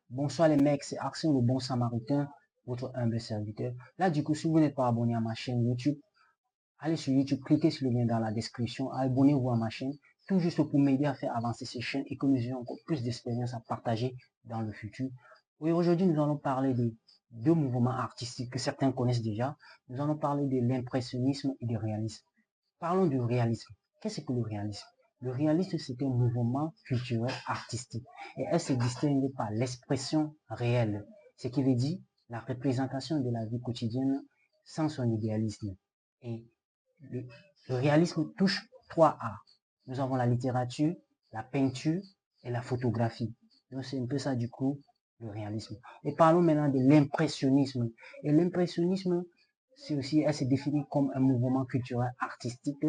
Bonsoir les mecs, c'est Arsène le bon samaritain, votre humble serviteur. Là, du coup, si vous n'êtes pas abonné à ma chaîne YouTube, allez sur YouTube, cliquez sur le lien dans la description, abonnez-vous à ma chaîne, tout juste pour m'aider à faire avancer cette chaîne et que nous ayons encore plus d'expérience à partager dans le futur. Oui, aujourd'hui, nous allons parler de deux mouvements artistiques que certains connaissent déjà. Nous allons parler de l'impressionnisme et du réalisme. Parlons du réalisme. Qu'est-ce que le réalisme? Le réalisme, c'est un mouvement culturel artistique et elle se distingue par l'expression réelle, ce qui veut dire la représentation de la vie quotidienne sans son idéalisme. Et le, le réalisme touche trois arts. Nous avons la littérature, la peinture et la photographie. Donc c'est un peu ça du coup, le réalisme. Et parlons maintenant de l'impressionnisme. Et l'impressionnisme, c'est aussi, elle se définit comme un mouvement culturel artistique.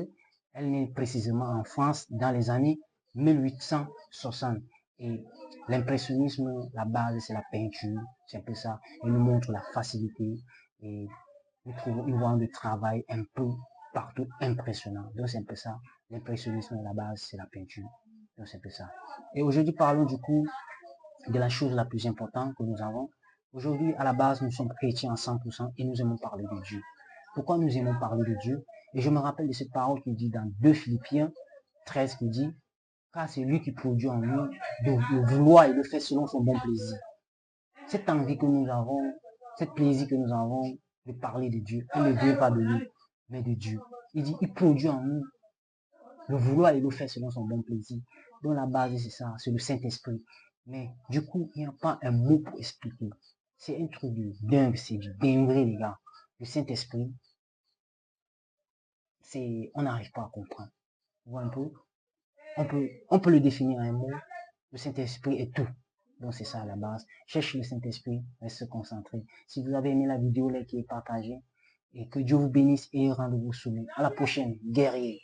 Elle est née précisément en France dans les années 1860. Et l'impressionnisme, la base, c'est la peinture, c'est un peu ça. Elle nous montre la facilité et nous trouvons une voie de travail un peu partout impressionnant. Donc c'est un peu ça. L'impressionnisme à la base, c'est la peinture. Donc c'est un peu ça. Et aujourd'hui, parlons du coup de la chose la plus importante que nous avons. Aujourd'hui, à la base, nous sommes chrétiens à 100% et nous aimons parler de Dieu. Pourquoi nous aimons parler de Dieu? Et je me rappelle de cette parole qui dit dans 2 Philippiens 13 qui dit, car c'est lui qui produit en nous de le vouloir et le faire selon son bon plaisir. Cette envie que nous avons, cette plaisir que nous avons de parler de Dieu, elle ne vient pas de nous, mais de Dieu. Il dit, il produit en nous le vouloir et le faire selon son bon plaisir. Donc la base, c'est ça, c'est le Saint-Esprit. Mais du coup, il n'y a pas un mot pour expliquer. C'est un truc de dingue, c'est du dingue, les gars. Le Saint-Esprit, c'est, on n'arrive pas à comprendre. Vous voyez un peu? On peut le définir en un mot. Le Saint-Esprit est tout. Donc c'est ça à la base. Cherchez le Saint-Esprit, restez concentré. Si vous avez aimé la vidéo, likez et partagez. Et que Dieu vous bénisse et rendez-vous soumis. À la prochaine, guerrier.